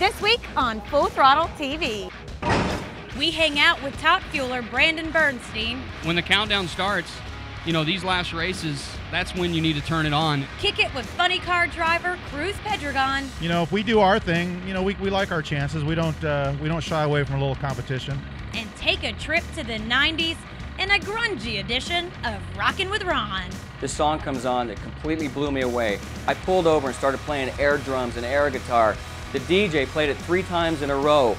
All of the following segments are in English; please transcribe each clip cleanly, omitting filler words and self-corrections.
This week on Full Throttle TV. We hang out with top fueler Brandon Bernstein. When the countdown starts, you know, these last races, that's when you need to turn it on. Kick it with funny car driver Cruz Pedregon. You know, if we do our thing, you know, we like our chances. We don't shy away from a little competition. And take a trip to the 90s in a grungy edition of Rockin' with Ron. This song comes on that completely blew me away. I pulled over and started playing air drums and air guitar. The DJ played it 3 times in a row.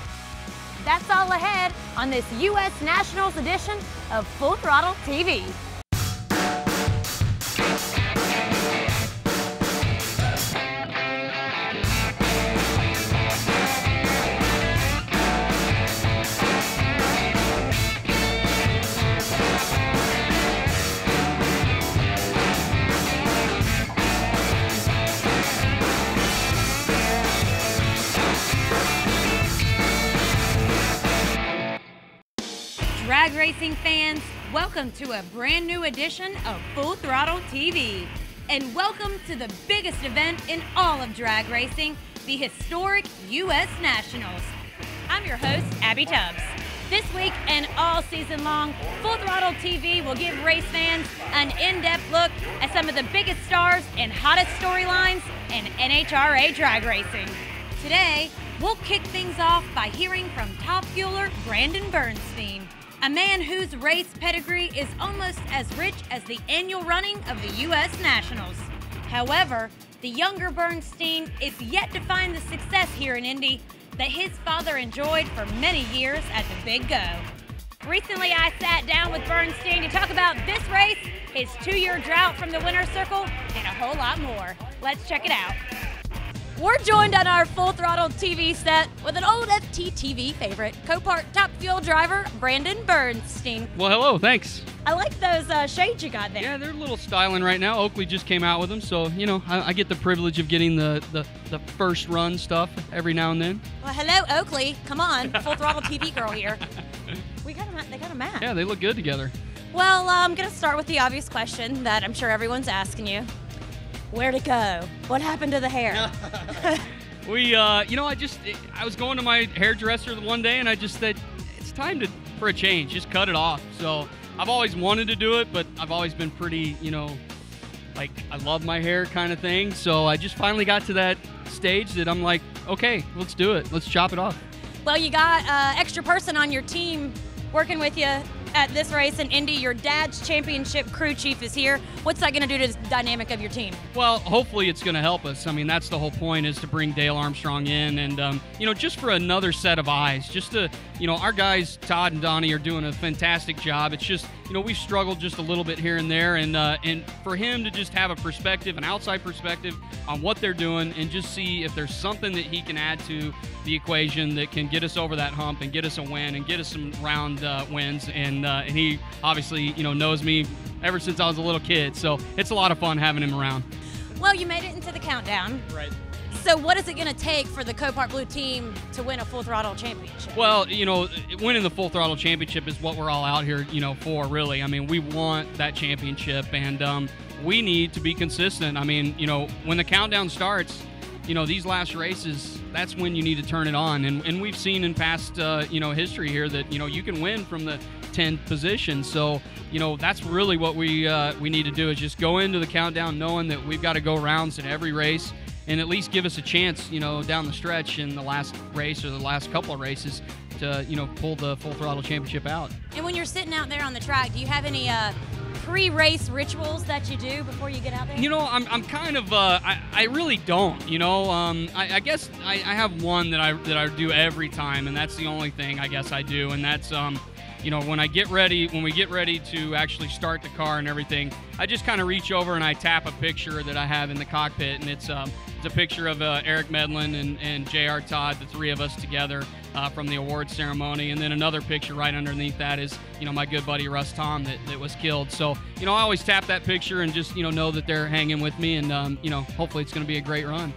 That's all ahead on this U.S. Nationals edition of Full Throttle TV. Drag racing fans, welcome to a brand new edition of Full Throttle TV. And welcome to the biggest event in all of drag racing, the historic U.S. Nationals. I'm your host, Abby Tubbs. This week and all season long, Full Throttle TV will give race fans an in-depth look at some of the biggest stars and hottest storylines in NHRA drag racing. Today, we'll kick things off by hearing from top fueler Brandon Bernstein, a man whose race pedigree is almost as rich as the annual running of the U.S. Nationals. However, the younger Bernstein is yet to find the success here in Indy that his father enjoyed for many years at the Big Go. Recently, I sat down with Bernstein to talk about this race, his 2-year drought from the winner's circle, and a whole lot more. Let's check it out. We're joined on our Full Throttle TV set with an old FTTV favorite, Copart top fuel driver, Brandon Bernstein. Well, hello, thanks. I like those shades you got there. Yeah, they're a little styling right now. Oakley just came out with them, so, you know, I get the privilege of getting the first run stuff every now and then. Well, hello, Oakley. Come on, Full Throttle TV girl here. They got a match. Yeah, they look good together. Well, I'm going to start with the obvious question that I'm sure everyone's asking you. Where'd it go? What happened to the hair? You know, I was going to my hairdresser one day, and I just said, it's time for a change. Just cut it off. So I've always wanted to do it, but I've always been pretty, you know, like I love my hair kind of thing. So I just finally got to that stage that I'm like, okay, let's do it. Let's chop it off. Well, you got an extra person on your team working with you at this race in Indy. Your dad's championship crew chief is here. What's that going to do to the dynamic of your team? Well, hopefully it's going to help us. I mean, that's the whole point, is to bring Dale Armstrong in and, you know, just for another set of eyes. Just to, you know, our guys, Todd and Donnie, are doing a fantastic job. It's just, you know, we've struggled just a little bit here and there. And for him to just have a perspective, an outside perspective on what they're doing, and just see if there's something that he can add to the equation that can get us over that hump and get us a win and get us some round wins. And he obviously, you know, knows me ever since I was a little kid. So it's a lot of fun having him around. Well, you made it into the countdown. Right. So what is it going to take for the Copart Blue team to win a Full Throttle championship? Well, you know, winning the Full Throttle championship is what we're all out here, you know, for, really. I mean, we want that championship, and we need to be consistent. I mean, you know, when the countdown starts, you know, these last races, that's when you need to turn it on. And we've seen in past, you know, history here that, you know, you can win from the 10th position. So, you know, that's really what we need to do, is just go into the countdown knowing that we've got to go rounds in every race and at least give us a chance, you know, down the stretch in the last race or the last couple of races to, you know, pull the Full Throttle championship out. And when you're sitting out there on the track, do you have any pre-race rituals that you do before you get out there? You know, I'm kind of I really don't. You know, I guess I have one that I do every time, and that's the only thing I guess I do, and that's you know, when we get ready to actually start the car and everything, I just kind of reach over and I tap a picture that I have in the cockpit, and it's a picture of Eric Medlin and J.R. Todd, the 3 of us together from the awards ceremony, and then another picture right underneath that is, you know, my good buddy Russ Tom that was killed. So, you know, I always tap that picture and just, you know that they're hanging with me, and you know, hopefully it's going to be a great run.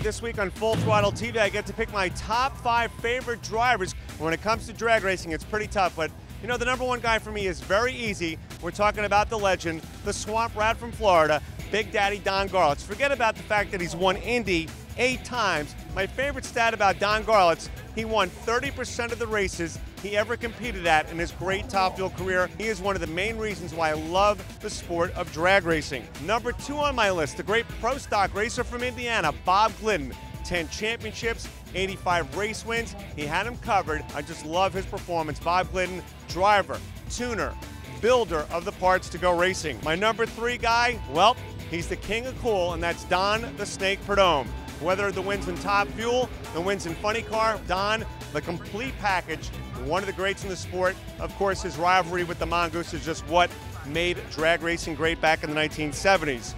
This week on Full Throttle TV, I get to pick my top 5 favorite drivers. When it comes to drag racing, it's pretty tough, but you know, the number one guy for me is very easy. We're talking about the legend, the swamp rat from Florida, Big Daddy Don Garlits. Forget about the fact that he's won Indy 8 times. My favorite stat about Don Garlits, he won 30% of the races he ever competed at in his great Top Fuel career. He is one of the main reasons why I love the sport of drag racing. Number 2 on my list, the great pro stock racer from Indiana, Bob Glidden. 10 championships, 85 race wins. He had him covered. I just love his performance. Bob Glidden, driver, tuner, builder of the parts to go racing. My number 3 guy, well, he's the king of cool, and that's Don the Snake Prudhomme. Whether the wins in Top Fuel, the wins in Funny Car, Don, the complete package, one of the greats in the sport. Of course, his rivalry with the Mongoose is just what made drag racing great back in the 1970s.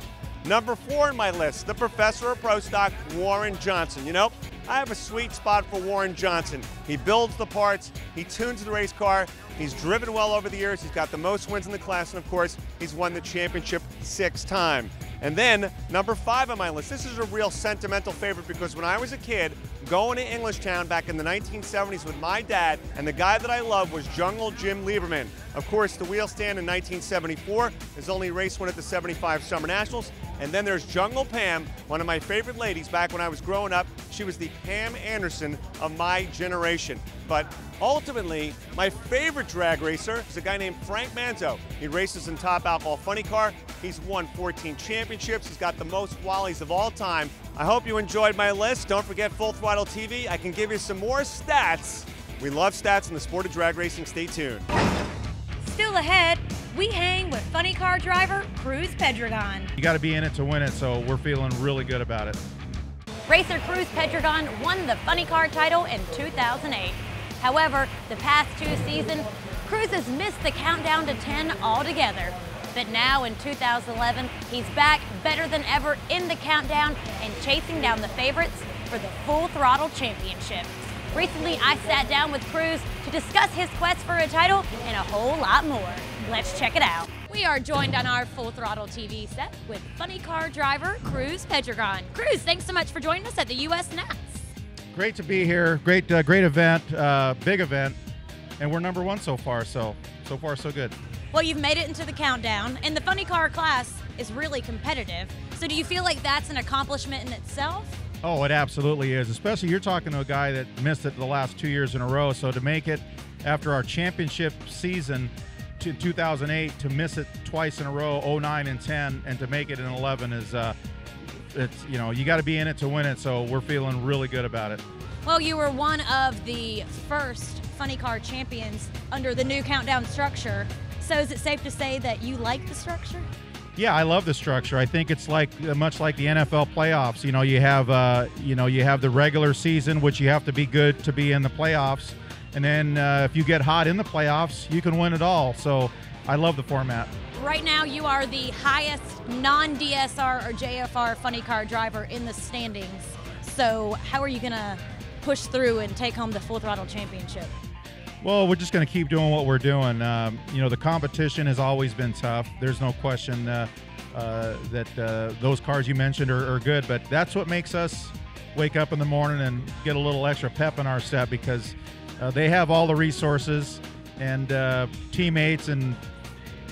Number 4 on my list, the professor of pro stock, Warren Johnson. You know, I have a sweet spot for Warren Johnson. He builds the parts, he tunes the race car, he's driven well over the years, he's got the most wins in the class, and of course, he's won the championship 6 times. And then, number 5 on my list, this is a real sentimental favorite because when I was a kid, going to Englishtown back in the 1970s with my dad, and the guy that I loved was Jungle Jim Lieberman. Of course, the wheel stand in 1974, his only race win at the 75 Summer Nationals. And then there's Jungle Pam, one of my favorite ladies back when I was growing up. She was the Pam Anderson of my generation. But ultimately, my favorite drag racer is a guy named Frank Manzo. He races in Top Alcohol Funny Car. He's won 14 championships. He's got the most Wallies of all time. I hope you enjoyed my list. Don't forget Full Throttle TV. I can give you some more stats. We love stats in the sport of drag racing. Stay tuned. Still ahead, we hang with Funny Car driver Cruz Pedregon. You got to be in it to win it, so we're feeling really good about it. Racer Cruz Pedregon won the Funny Car title in 2008. However, the past 2 seasons, Cruz has missed the countdown to 10 altogether. But now in 2011, he's back better than ever in the countdown and chasing down the favorites for the Full Throttle Championship. Recently, I sat down with Cruz to discuss his quest for a title and a whole lot more. Let's check it out. We are joined on our Full Throttle TV set with Funny Car driver Cruz Pedregon. Cruz, thanks so much for joining us at the US Nats. Great to be here. Great event, big event, and we're number 1 so far. So far so good. Well, you've made it into the countdown, and the Funny Car class is really competitive. So do you feel like that's an accomplishment in itself? Oh, it absolutely is. Especially you're talking to a guy that missed it the last 2 years in a row. So to make it after our championship season to 2008, to miss it twice in a row, 09 and 10, and to make it in 11 is, it's, you know, you got to be in it to win it. So we're feeling really good about it. Well, you were one of the first Funny Car champions under the new countdown structure. So is it safe to say that you like the structure? Yeah, I love the structure. I think it's like much like the NFL playoffs. You know, you have the regular season, which you have to be good to be in the playoffs, and then if you get hot in the playoffs, you can win it all. So I love the format. Right now, you are the highest non-DSR or JFR Funny Car driver in the standings. So how are you gonna push through and take home the Full Throttle Championship? Well, we're just going to keep doing what we're doing. You know, the competition has always been tough. There's no question that those cars you mentioned are good, but that's what makes us wake up in the morning and get a little extra pep in our step because they have all the resources and teammates and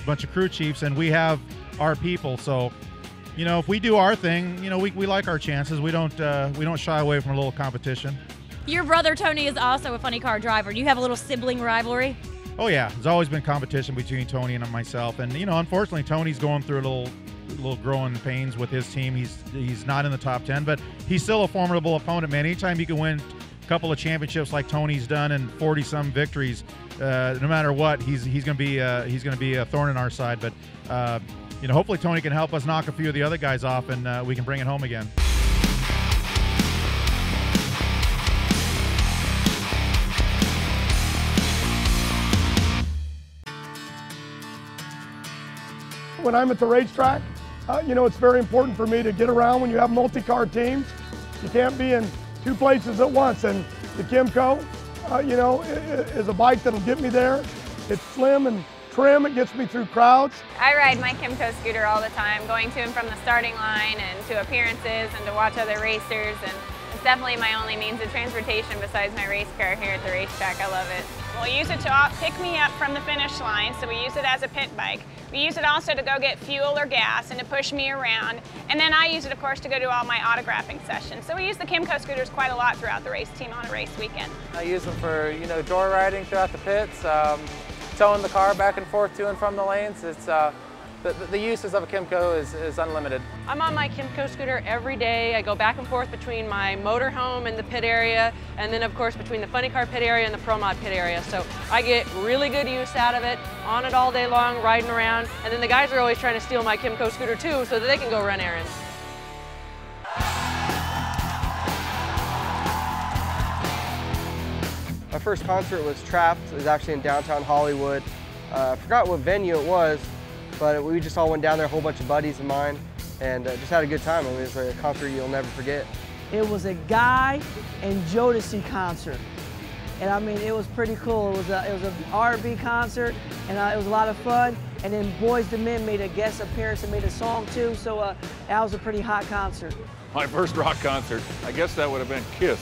a bunch of crew chiefs, and we have our people. So, you know, if we do our thing, you know, we like our chances. We don't shy away from a little competition. Your brother Tony is also a Funny Car driver. Do you have a little sibling rivalry? Oh yeah, there's always been competition between Tony and myself, and you know, unfortunately, Tony's going through a little growing pains with his team. He's not in the top 10, but he's still a formidable opponent, man. Anytime you can win a couple of championships like Tony's done and 40-some victories, no matter what, he's going to be a thorn in our side. But you know, hopefully Tony can help us knock a few of the other guys off, and we can bring it home again. When I'm at the racetrack, you know, it's very important for me to get around when you have multi-car teams. You can't be in 2 places at once, and the Kimco, you know, is a bike that'll get me there. It's slim and trim, it gets me through crowds. I ride my Kimco scooter all the time, going to and from the starting line and to appearances and to watch other racers, and it's definitely my only means of transportation besides my race car here at the racetrack. I love it. We'll use it to pick me up from the finish line, so we use it as a pit bike. We use it also to go get fuel or gas and to push me around. And then I use it, of course, to go to all my autographing sessions. So we use the Kimco scooters quite a lot throughout the race team on a race weekend. I use them for, joyriding throughout the pits, towing the car back and forth to and from the lanes. It's the uses of a Kimco is unlimited. I'm on my Kimco scooter every day. I go back and forth between my motorhome and the pit area, and then of course between the funny car pit area and the Pro Mod pit area. So I get really good use out of it, on it all day long, riding around. And then the guys are always trying to steal my Kimco scooter too, so that they can go run errands. My first concert was Trapped. It was actually in downtown Hollywood. I forgot what venue it was, but we just all went down there, a whole bunch of buddies of mine, and just had a good time. I mean, it was a concert you'll never forget. It was a Guy and Jodeci concert, and I mean, it was pretty cool. It was an R&B concert, and it was a lot of fun. And then Boyz II Men made a guest appearance and made a song too, so that was a pretty hot concert. My first rock concert, I guess that would have been Kiss.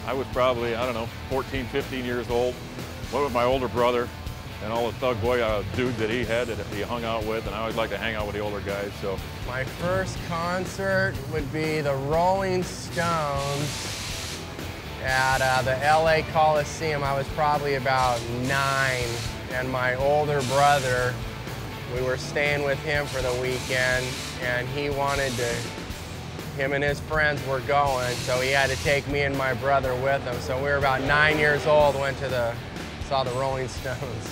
I was probably, 14, 15 years old. Went with my older brother and all the thug boy dudes that he had that he hung out with, and I always like to hang out with the older guys. So my first concert would be the Rolling Stones at the LA Coliseum. I was probably about 9, and my older brother, we were staying with him for the weekend, and he wanted to, him and his friends were going, so he had to take me and my brother with him. So we were about 9 years old, saw the Rolling Stones.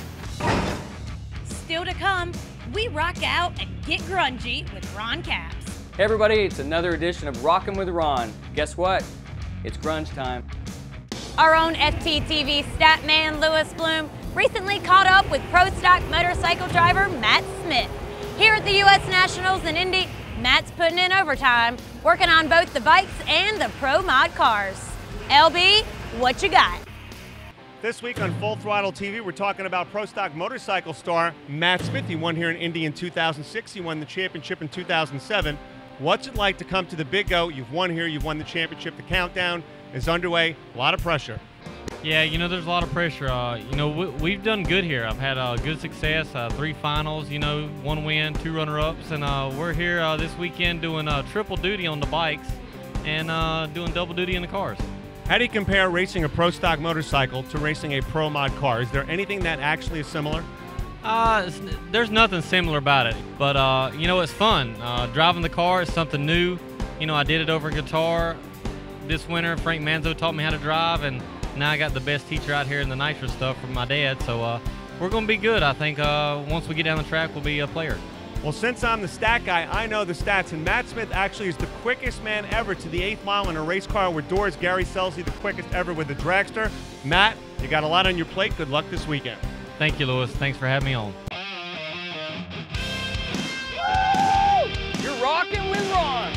Still to come, we rock out and get grungy with Ron Capps. Hey everybody, it's another edition of Rockin' with Ron. Guess what? It's grunge time. Our own FTTV stat man Lewis Bloom recently caught up with pro stock motorcycle driver Matt Smith. Here at the U.S. Nationals in Indy, Matt's putting in overtime, working on both the bikes and the Pro Mod cars. LB, what you got? This week on Full Throttle TV, we're talking about pro stock motorcycle star Matt Smith. He won here in Indy in 2006. He won the championship in 2007. What's it like to come to the Big O? You've won here, you've won the championship. The countdown is underway. A lot of pressure. Yeah, there's a lot of pressure. We've done good here. I've had good success, 3 finals, 1 win, 2 runner-ups, and we're here this weekend doing triple duty on the bikes and doing double duty in the cars. How do you compare racing a pro stock motorcycle to racing a Pro Mod car? Is there anything that actually is similar? There's nothing similar about it, but it's fun. Driving the car is something new. I did it over guitar this winter. Frank Manzo taught me how to drive, and now I got the best teacher out here in the nitro stuff from my dad, so we're going to be good. I think once we get down the track, we'll be a player. Well, since I'm the stat guy, I know the stats, and Matt Smith actually is the quickest man ever to the 8th mile in a race car with doors. Gary Selzy, the quickest ever with the dragster. Matt, you got a lot on your plate. Good luck this weekend. Thank you, Lewis. Thanks for having me on. Woo! You're rocking with Ron.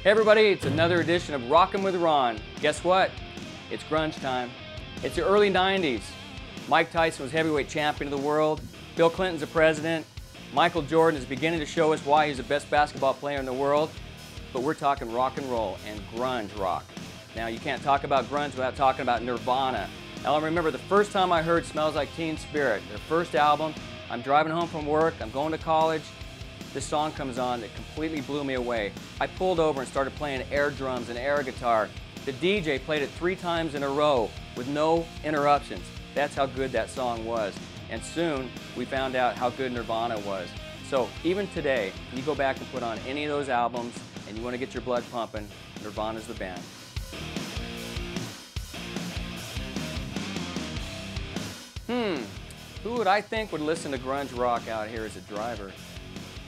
Hey everybody, it's another edition of Rockin' with Ron. Guess what? It's grunge time. It's the early 90s. Mike Tyson was heavyweight champion of the world. Bill Clinton's the president. Michael Jordan is beginning to show us why he's the best basketball player in the world. But we're talking rock and roll and grunge rock. Now you can't talk about grunge without talking about Nirvana. Now I remember the first time I heard Smells Like Teen Spirit, their first album. I'm driving home from work, I'm going to college. This song comes on that completely blew me away. I pulled over and started playing air drums and air guitar. The DJ played it 3 times in a row with no interruptions. That's how good that song was. And soon we found out how good Nirvana was. So even today, you go back and put on any of those albums and you want to get your blood pumping, Nirvana's the band. Who would I think would listen to grunge rock out here as a driver?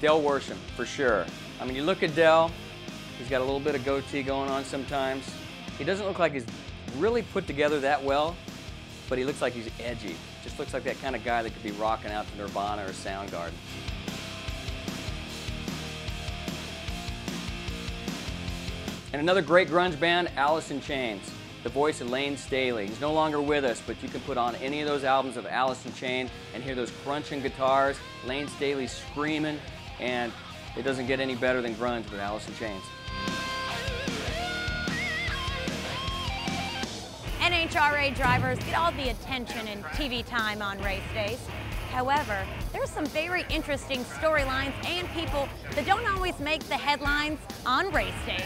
Dale Worsham, for sure. I mean, you look at Dale, he's got a little bit of goatee going on sometimes. He doesn't look like he's really put together that well, but he looks like he's edgy. Just looks like that kind of guy that could be rocking out to Nirvana or Soundgarden. And another great grunge band, Alice in Chains. the voice of Lane Staley. He's no longer with us, but you can put on any of those albums of Alice in Chains and hear those crunching guitars, Lane Staley screaming, and it doesn't get any better than grunge with Alice in Chains. NHRA drivers get all the attention and TV time on race days. However, there's some very interesting storylines and people that don't always make the headlines on race days.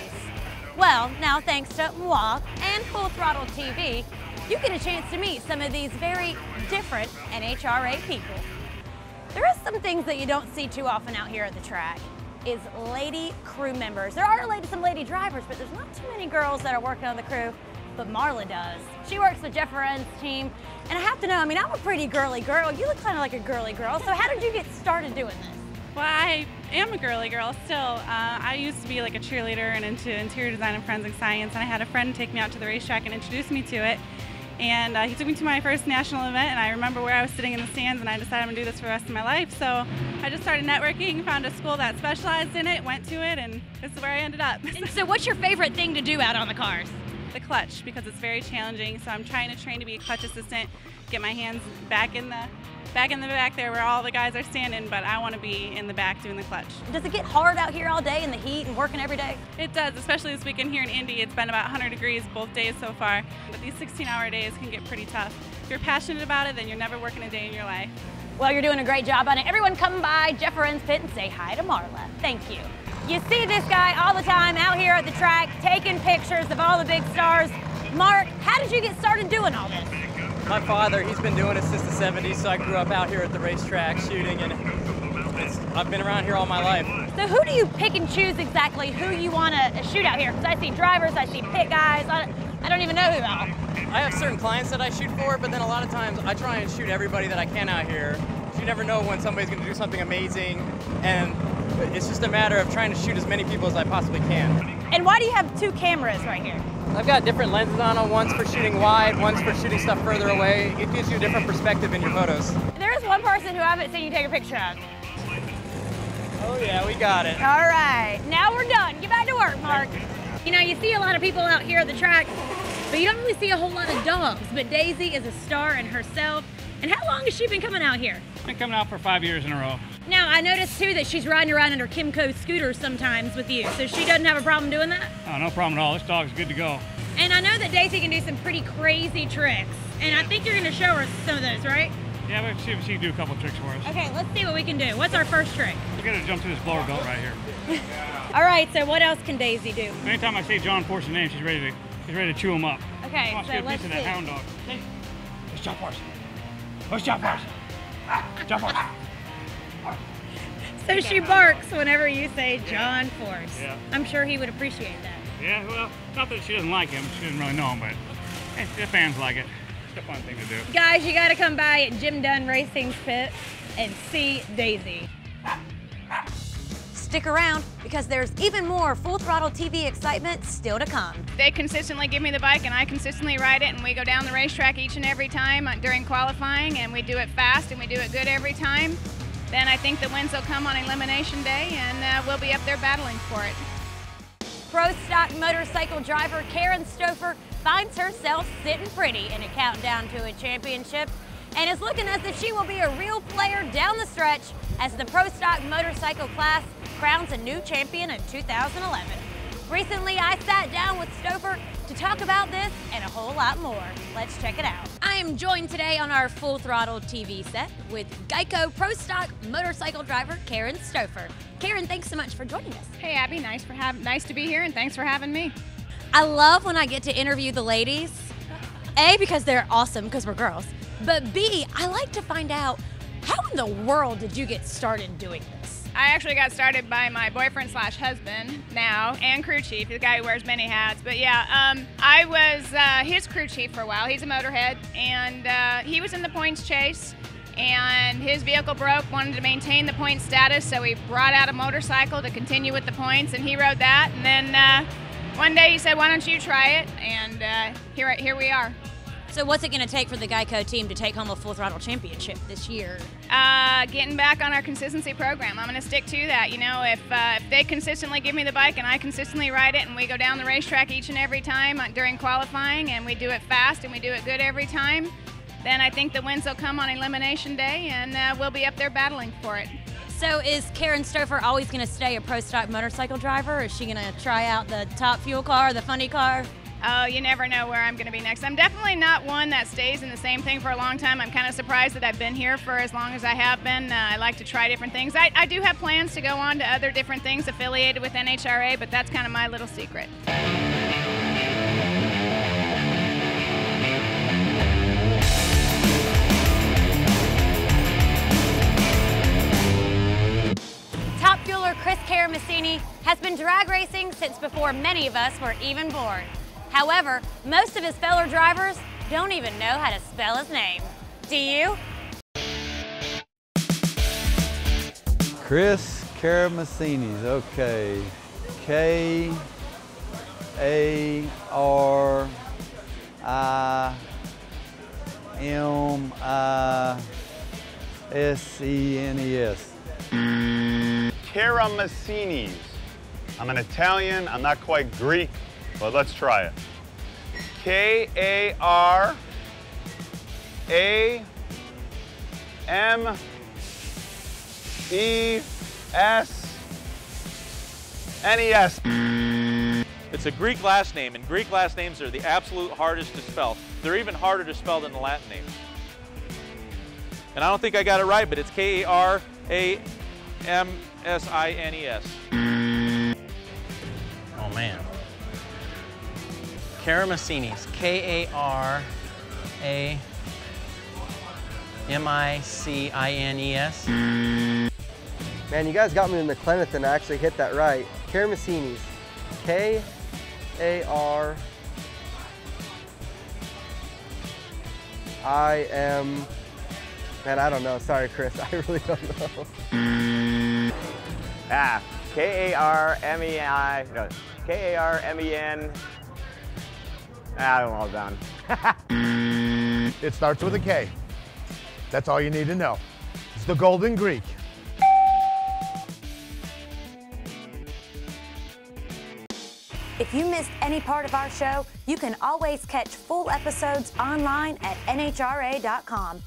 Well, now thanks to moi and Full Throttle TV, you get a chance to meet some of these very different NHRA people. There are some things that you don't see too often out here at the track, is lady crew members. There are some lady drivers, but there's not too many girls that are working on the crew, but Marla does. She works with Jeff Feren's team, and I have to know, I mean, I'm a pretty girly girl. You look kind of like a girly girl, so how did you get started doing this? Well, I am a girly girl still. I used to be like a cheerleader and into interior design and forensic science, and I had a friend take me out to the racetrack and introduce me to it. And he took me to my first national event, and I remember where I was sitting in the stands, and I decided I'm gonna do this for the rest of my life. So I just started networking, found a school that specialized in it, went to it, and this is where I ended up. And so what's your favorite thing to do out on the cars? The clutch, because it's very challenging. So I'm trying to train to be a clutch assistant, get my hands back in the back there where all the guys are standing, but I want to be in the back doing the clutch. Does it get hard out here all day in the heat and working every day? It does, especially this weekend here in Indy. It's been about 100 degrees both days so far, but these 16-hour days can get pretty tough. If you're passionate about it, then you're never working a day in your life. Well, you're doing a great job on it. Everyone come by Jeff Feren's pit and say hi to Marla. Thank you. You see this guy all the time out here at the track taking pictures of all the big stars. Mark, how did you get started doing all this? My father, he's been doing it since the 70s, so I grew up out here at the racetrack shooting, and I've been around here all my life. So who do you pick and choose exactly who you want to shoot out here? Because I see drivers, I see pit guys, I don't even know who all. I have certain clients that I shoot for, but then a lot of times I try and shoot everybody that I can out here. You never know when somebody's going to do something amazing, and it's just a matter of trying to shoot as many people as I possibly can. And why do you have two cameras right here? I've got different lenses on them, one's for shooting wide, one's for shooting stuff further away. It gives you a different perspective in your photos. There is one person who I haven't seen you take a picture of. Oh yeah, we got it. All right, now we're done. Get back to work, Mark. You know, you see a lot of people out here at the track, but you don't really see a whole lot of dogs. But Daisy is a star in herself. And how long has she been coming out here? Been coming out for 5 years in a row. Now, I noticed too that she's riding around in her Kimco scooter sometimes with you, so she doesn't have a problem doing that? Oh, no problem at all. This dog's good to go. And I know that Daisy can do some pretty crazy tricks, and I think you're going to show her some of those, right? Yeah, we'll see if she can do a couple tricks for us. Okay, let's see what we can do. What's our first trick? We're going to jump through this blower belt right here. All right, so what else can Daisy do? Anytime I say John Force's name, she's ready to chew him up. Okay, Come on, so let's get a let's piece of see. that hound dog. Hey, let's jump Force. Let's jump Force. Jump Force. So she barks whenever you say John Force. Yeah. I'm sure he would appreciate that. Yeah, well, not that she doesn't like him. She doesn't really know him, but the fans like it. It's a fun thing to do. Guys, you got to come by at Jim Dunn Racing's pit and see Daisy. Stick around because there's even more Full Throttle TV excitement still to come. They consistently give me the bike and I consistently ride it, and we go down the racetrack each and every time during qualifying, and we do it fast and we do it good every time. Then I think the wins will come on elimination day, and we'll be up there battling for it. Pro stock motorcycle driver Karen Stouffer finds herself sitting pretty in a countdown to a championship and is looking as if she will be a real player down the stretch as the pro stock motorcycle class crowns a new champion in 2011. Recently, I sat down with Stouffer to talk about this and a whole lot more. Let's check it out. I am joined today on our Full Throttle TV set with Geico Pro Stock motorcycle driver Karen Stouffer. Karen, thanks so much for joining us. Hey Abby, nice to be here, and thanks for having me. I love when I get to interview the ladies. A, because they're awesome because we're girls, but B, I like to find out how in the world did you get started doing this? I actually got started by my boyfriend/husband now, and crew chief, the guy who wears many hats. But yeah, I was his crew chief for a while. He's a motorhead, and he was in the points chase, and his vehicle broke, wanted to maintain the point status, so he brought out a motorcycle to continue with the points, and he rode that. And then one day he said, why don't you try it? And here we are. So what's it going to take for the Geico team to take home a Full Throttle championship this year? Getting back on our consistency program. I'm going to stick to that. You know, if they consistently give me the bike and I consistently ride it and we go down the racetrack each and every time during qualifying and we do it fast and we do it good every time, then I think the wins will come on elimination day and we'll be up there battling for it. So is Karen Stouffer always going to stay a pro stock motorcycle driver, or is she going to try out the top fuel car, the funny car? Oh, you never know where I'm going to be next. I'm definitely not one that stays in the same thing for a long time. I'm kind of surprised that I've been here for as long as I have been. I like to try different things. I do have plans to go on to other different things affiliated with NHRA, but that's kind of my little secret. Top fueler Chris Karamessini has been drag racing since before many of us were even born. However, most of his fellow drivers don't even know how to spell his name. Do you? Chris Karamessini's, okay. K-A-R-I-M-I-S-E-N-E-S. Karamessini's. I'm an Italian, I'm not quite Greek, but let's try it. K-A-R-A-M-E-S-N-E-S. It's a Greek last name, and Greek last names are the absolute hardest to spell. They're even harder to spell than the Latin names. And I don't think I got it right, but it's K-A-R-A-M-S-I-N-E-S. Oh man. Karamessini's, K-A-R-A-M-I-C-I-N-E-S. Man, you guys got me in the Cleneth and I actually hit that right. Karamessini's, K-A-R-I-M, man, I don't know. Sorry, Chris, I really don't know. K-A-R-M-E-I, no, K-A-R-M-E-N, I don't know, Don. It starts with a K. That's all you need to know. It's the Golden Greek. If you missed any part of our show, you can always catch full episodes online at NHRA.com.